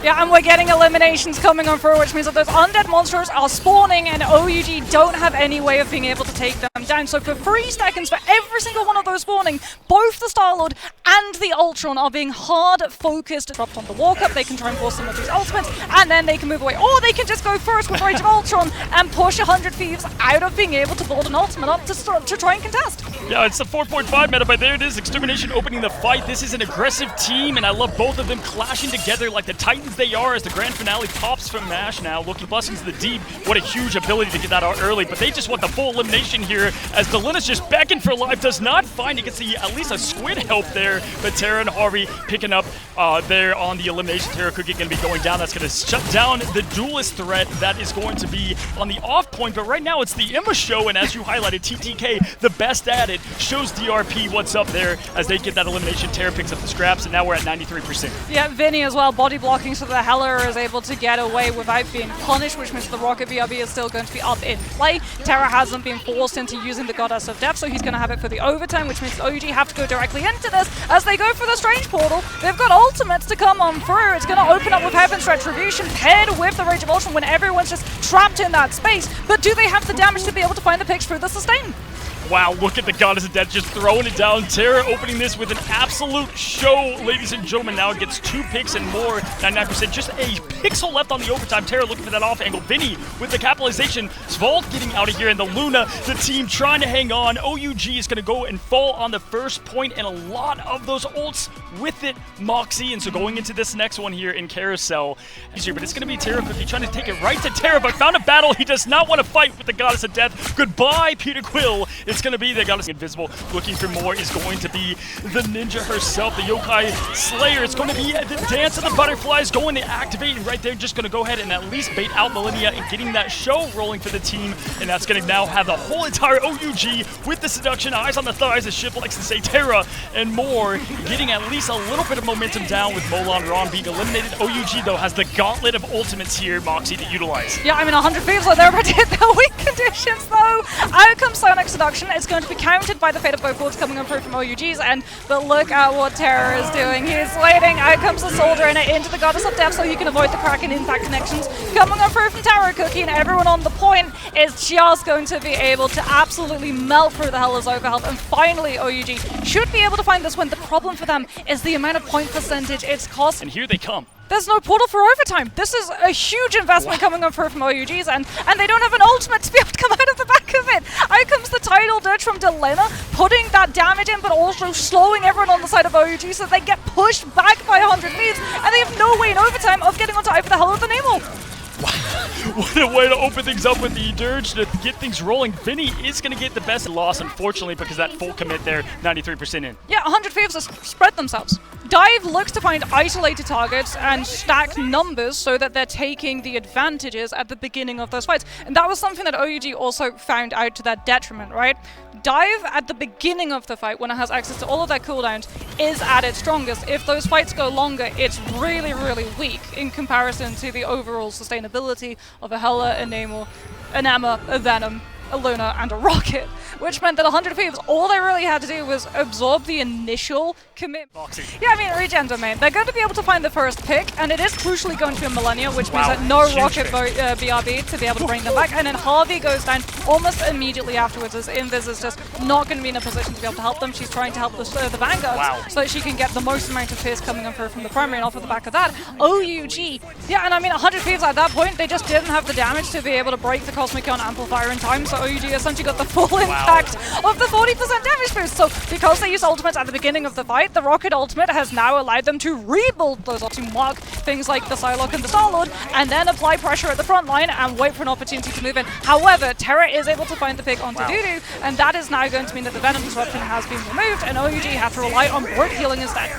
Yeah, and we're getting eliminations coming on through, which means that those undead monsters are spawning, and OUG don't have any way of being able to take them down. So for 3 seconds, for every single one of those spawning, both the Star-Lord and the Ultron are being hard-focused. Dropped on the walk-up, they can try and force some of these ultimates, and then they can move away. Or they can just go first with Rage of Ultron and push 100 Thieves out of being able to build an ultimate up to try and contest. Yeah, it's the 4.5 meta, but there it is. Extermination opening the fight. This is an aggressive team, and I love both of them clashing together like the Titans they are as the grand finale pops from MASH now. Looking blessings to the deep. What a huge ability to get that out early, but they just want the full elimination here as Delina's just begging for life. Does not find it. Gets at least a squid help there, but Tara and Harvey picking up there on the elimination. Tara Cookie going to be going down. That's going to shut down the duelist threat that is going to be on the off point, but right now it's the Emma show, and as you highlighted, TTK, the best at it, shows DRP what's up there as they get that elimination. Tara picks up the scraps, and now we're at 93%. Yeah, Vinny as well, body blocking so the Heller is able to get away without being punished, which means the Rocket BRB is still going to be up in play. Tara hasn't been forced into using the Goddess of Death, so he's going to have it for the overtime, which means OUG have to go directly into this as they go for the Strange Portal. They've got ultimates to come on through. It's going to open up with Heaven's Retribution paired with the Rage of Ultron when everyone's just trapped in that space, but do they have the damage to be able to find the picks through the sustain? Wow, look at the Goddess of Death just throwing it down. Tara opening this with an absolute show, ladies and gentlemen. Now it gets 2 picks and more, 99%. Just a pixel left on the overtime. Tara looking for that off angle. Vinny with the capitalization. Svald getting out of here, and the Luna, the team trying to hang on. OUG is going to go and fall on the first point, and a lot of those ults with it. Moxie, and so going into this next one here in Carousel. Easier, but it's going to be Tara Cookie trying to take it right to Tara, but found a battle. He does not want to fight with the Goddess of Death. Goodbye, Peter Quill. It's going to be the Goddess Invisible. Looking for more is going to be the ninja herself, the Yokai Slayer. It's going to be the Dance of the Butterflies going to activate, and right there just going to go ahead and at least bait out Millennia and getting that show rolling for the team, and that's going to now have the whole entire OUG with the seduction, eyes on the thighs, as Shiv likes to say, Tara and more, getting at least a little bit of momentum down with Molon Ron being eliminated. OUG, though, has the gauntlet of ultimates here, Moxie, to utilize. Yeah, I mean, 100 Thieves are there to hit their weak conditions, though. Out comes Sonic Seduction. It's going to be countered by the Fate of Both Worlds coming on through from OUG's end, but look at what Terra is doing. He's waiting. Out comes the Soldier into the Goddess of Death so he can avoid the Kraken impact connections. Coming on through from Tara Cookie, and everyone on the point is just going to be able to absolutely melt through the Heller's overhealth, and finally OUG should be able to find this win. The problem for them is the amount of point percentage it's cost. And here they come. There's no portal for overtime. This is a huge investment coming up from OUG's, and they don't have an ultimate to be able to come out of the back of it. Out comes the tidal dirge from Delena, putting that damage in, but also slowing everyone on the side of OUG so they get pushed back by 100 Thieves, and they have no way in overtime of getting onto either the Hell or the Nemo. What a way to open things up with the Dirge to get things rolling. Vinny is going to get the best loss, unfortunately, because that full commit there, 93% in. Yeah, 100 Thieves have spread themselves. Dive looks to find isolated targets and stack numbers so that they're taking the advantages at the beginning of those fights. And that was something that OUG also found out to their detriment, right? Dive at the beginning of the fight, when it has access to all of their cooldowns, is at its strongest. If those fights go longer, it's really, really weak in comparison to the overall sustainability of a Hela, a Namor, an Emma, a Venom, a Luna, and a Rocket, which meant that 100 Thieves, all they really had to do was absorb the initial commit. Yeah, I mean, regen domain. They're going to be able to find the first pick, and it is crucially going to be a Millennia, which means that no Rocket BRB to be able to bring them back, and then Harvey goes down almost immediately afterwards, as Invis is just not going to be in a position to be able to help them. She's trying to help the Vanguards so that she can get the most amount of pierce coming in from the primary, and off of the back of that, OUG. Yeah, and I mean, 100 Thieves at that point, they just didn't have the damage to be able to break the Cosmic Ion Amplifier in time, so OUG essentially got the full impact of the 40% damage boost. So because they used ultimates at the beginning of the fight, the Rocket ultimate has now allowed them to rebuild those to mark things like the Psylocke and the Star-Lord, and then apply pressure at the front line and wait for an opportunity to move in. However, Terra is able to find the pick onto Dudu, and that is now going to mean that the Venom disruption has been removed, and OUG have to rely on ward healing instead.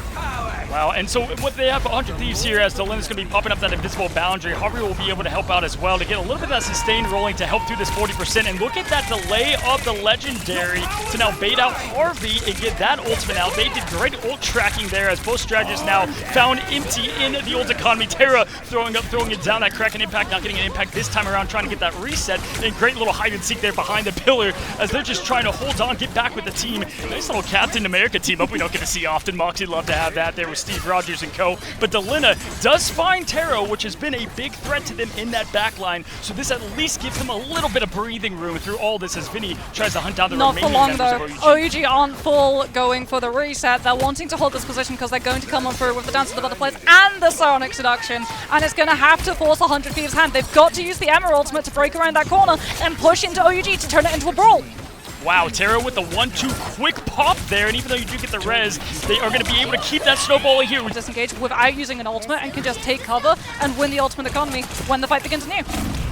Wow, and so what they have for 100 Thieves here, as Delina's going to be popping up that invisible boundary, Harvey will be able to help out as well to get a little bit of that sustain rolling to help through this 40%, and look at that delay of the Legendary to now bait out Harvey and get that ultimate out. They did great ult tracking there as both strategists now found empty in the ult economy. Terra throwing it down, that Kraken impact, not getting an impact this time around, trying to get that reset, and great little hide and seek there behind the pillar as they're just trying to hold on, get back with the team. Nice little Captain America team up we don't get to see often. Moxie love to have that there with Steve Rogers and co. But Delina does find Taro, which has been a big threat to them in that backline. So this at least gives them a little bit of breathing room through all this as Vinny tries to hunt down the Not for remaining long members though. of OUG. OUG aren't full going for the reset. They're wanting to hold this position because they're going to come on through with the Dance of the Butterflies and the Psionic Seduction. And it's going to have to force 100 Thieves' hand. They've got to use the Emma ultimate to break around that corner and push into OUG to turn it into a brawl. Wow, Taro with the 1-2 quick pop there, and even though you do get the res, they are going to be able to keep that snowballing here. Disengage without using an ultimate and can just take cover and win the ultimate economy when the fight begins anew.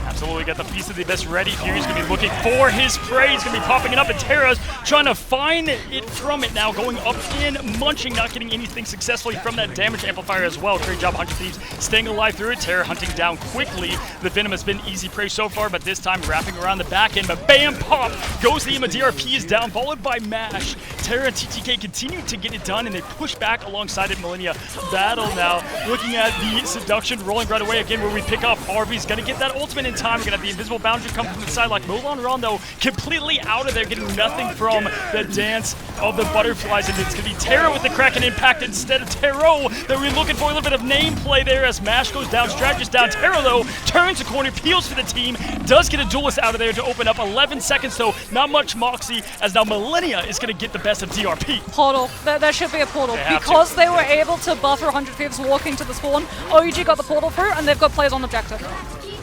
Absolutely got the piece of the abyss ready here. He's going to be looking for his prey. He's going to be popping it up, and Tara's trying to find it from it now, going up in, munching, not getting anything successfully from that damage amplifier as well. Great job, 100 Thieves, staying alive through it. Tara hunting down quickly. The Venom has been easy prey so far, but this time wrapping around the back end, but bam, pop, goes the Ima. DRP is down, followed by Mash. Tara and TTK continue to get it done, and they push back alongside it. Millennia battle now, looking at the seduction, rolling right away again where we pick up. Harvey's going to get that ultimate in time. We're going to have the invisible boundary come from the side like Mulan Rondo, completely out of there, getting nothing from the Dance of the Butterflies, and it's going to be Tara with the Kraken impact instead of Taro that we're looking for. A little bit of name play there as Mash goes down, Strategist down. Tara, though, turns a corner, peels for the team, does get a duelist out of there to open up 11 seconds, so not much Moxie, as now Millennia is going to get the best of DRP. Portal. There should be a portal. Because they were able to buffer 100 Thieves walking to the spawn, OUG got the portal through, and they've got players on objective.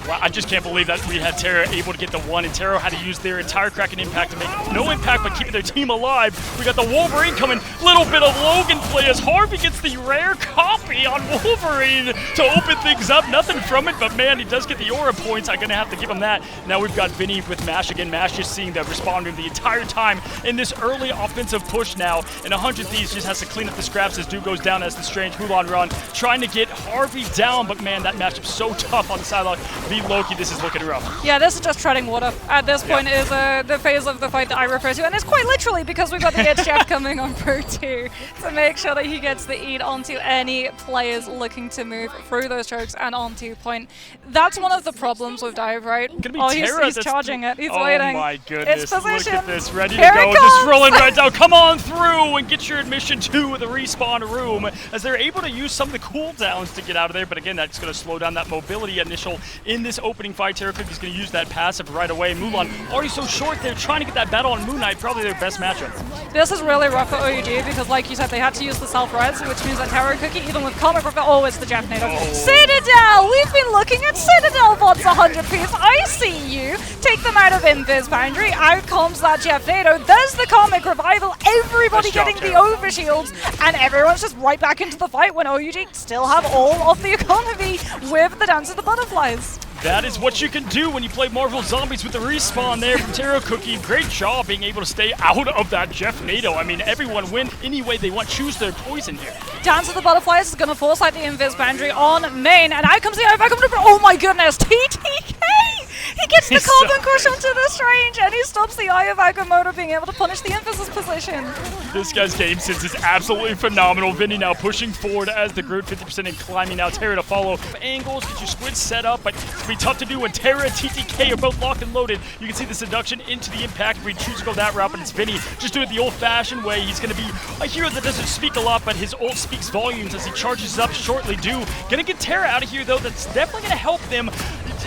Wow, I just can't believe that we had Tara able to get the one, and Taro had to use their entire Kraken impact to make no impact but keeping their team alive. We got the Wolverine coming, little bit of Logan play as Harvey gets the rare copy on Wolverine to open things up. Nothing from it, but man, he does get the aura points. I'm gonna have to give him that. Now we've got Vinny with Mash again. Mash just seeing the respawn room the entire time in this early offensive push now, and 100 Thieves just has to clean up the scraps as Dude goes down as the strange Mulan run, trying to get Harvey down, but man, that matchup's so tough on the sideline. Loki, this is looking rough. Yeah, this is just treading water. At this point is the phase of the fight that I refer to, and it's quite literally because we've got the Edge Jeff coming on Pro 2 to make sure that he gets the eat onto any players looking to move through those chokes and onto point. That's one of the problems with Dive, right? He's charging it. He's waiting. Oh my goodness. It's position. Look at this. Ready to go. Just rolling right down. Come on through and get your admission to the respawn room as they're able to use some of the cooldowns to get out of there. But again, that's going to slow down that mobility initial in this opening fight. Tara Cookie's going to use that passive right away. Mulan already so short there, trying to get that battle on Moon Knight, probably their best matchup. This is really rough for OUG because, like you said, they had to use the self-res, which means that Tara Cookie, even with comic refer, it's the Jeff Nato. Citadel! We've been looking at Citadel bots 100 piece. I see you. Take them out of Invis Boundary. Out comes that Jeff Nato. There's the comic revival. Everybody getting the overshields, and everyone's just right back into the fight when OUG still have all of the economy with the Dance of the Butterflies. That is what you can do when you play Marvel Zombies with the respawn there from Taro Cookie. Great job being able to stay out of that Jeff Nato. I mean, everyone win any way they want. Choose their poison here. Dance of the Butterflies is going to force out the Invis Boundary on main, and out comes the back up. Oh my goodness, TTK! He gets the Carbon Crush onto the Strange, and he stops the Eye of Agamotto being able to punish the Emphasis position. This guy's game sense is absolutely phenomenal. Vinny now pushing forward as the Groot, 50% and climbing now. Tara to follow. Angles, get your squid set up, but it's be tough to do when Tara and TTK are both locked and loaded. You can see the seduction into the impact if we choose to go that route, but it's Vinny just doing it the old-fashioned way. He's going to be a hero that doesn't speak a lot, but his ult speaks volumes as he charges up shortly due. Going to get Tara out of here, though. That's definitely going to help them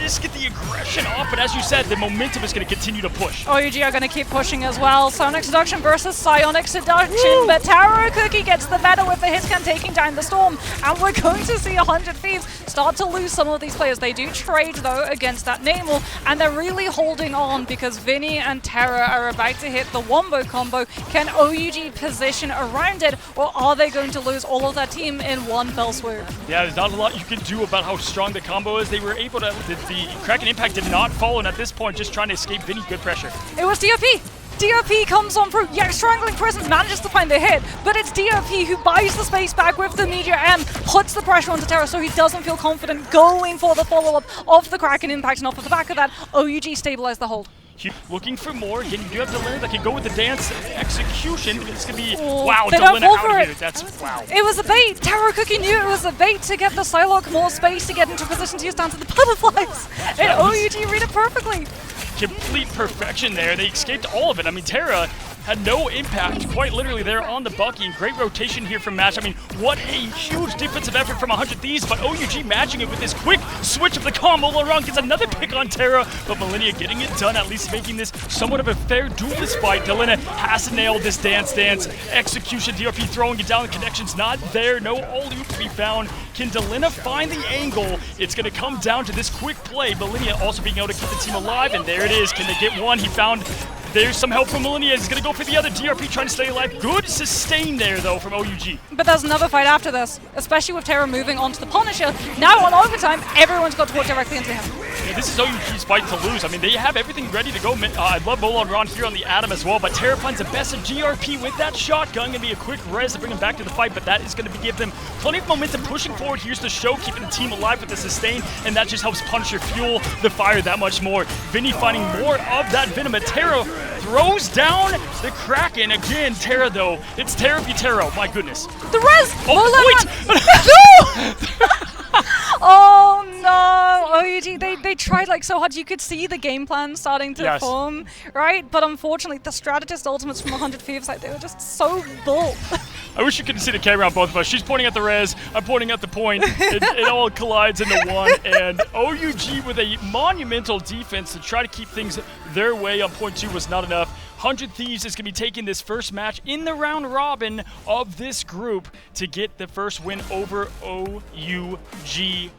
just get the aggression off, but as you said, the momentum is going to continue to push. OUG are going to keep pushing as well. Sonic Seduction versus Psionic Seduction, but Taro Cookie gets the better with the hitscan taking down the Storm, and we're going to see 100 Thieves start to lose some of these players. They do trade, though, against that Namel, and they're really holding on because Vinny and Tara are about to hit the Wombo combo. Can OUG position around it, or are they going to lose all of that team in one fell swoop? Yeah, there's not a lot you can do about how strong the combo is. They were able to, the Kraken impact did not follow, and at this point, just trying to escape Vinny, good pressure. It was DOP. DOP comes on through. Yeah, Strangling Presence manages to find the hit, but it's DOP who buys the space back with the Meteor M, puts the pressure onto Tara so he doesn't feel confident going for the follow-up of the Kraken impact, and off of the back of that, OUG stabilized the hold. Looking for more. Again, you do have Delina that can go with the dance execution. It's going to be, wow, Delina out of here. That's, wow. It was a bait. Taro Cookie knew it was a bait to get the Psylocke more space to get into position to use Dance of the Butterflies. And OUG read it perfectly. Complete perfection there. They escaped all of it. I mean, Tara had no impact, quite literally there on the Bucky. Great rotation here from Mash. I mean, What a huge defensive effort from 100 Thieves, but OUG matching it with this quick switch of the combo. Laurent gets another pick on Terra, but Millennia getting it done, at least making this somewhat of a fair duelist fight. Delina has to nail this dance. Execution, DRP throwing it down, the connection's not there, no alley-oop to be found. Can Delina find the angle? It's going to come down to this quick play. Millennia also being able to keep the team alive, and there it is. Can they get one? He found... There's some help from Millennia. He's going to go for the other. DRP trying to stay alive. Good sustain there, though, from OUG. But there's another fight after this, especially with Terra moving onto the Punisher. Now on overtime, everyone's got to walk directly into him. Yeah, this is OUG's fight to lose. I mean, they have everything ready to go. I love Molon Ron here on the Atom as well, but Terra finds the best of DRP with that shotgun. Going to be a quick res to bring him back to the fight, but that is going to give them plenty of momentum pushing forward. Here's the show, keeping the team alive with the sustain, and that just helps Punisher fuel the fire that much more. Vinny finding more of that venom, but Terra throws down the Kraken again. Terra, though, it's Terra v Terra. My goodness. The res! Oh, wait! Oh no! OUG, they tried like so hard. You could see the game plan starting to form, right? But unfortunately, the strategist ultimates from 100 Thieves, like, they were just so dull. I wish you could see the camera on both of us. She's pointing at the res, I'm pointing at the point. It all collides into one, and OUG with a monumental defense to try to keep things their way on point 2 was not enough. 100 Thieves is going to be taking this first match in the round robin of this group to get the first win over OUG.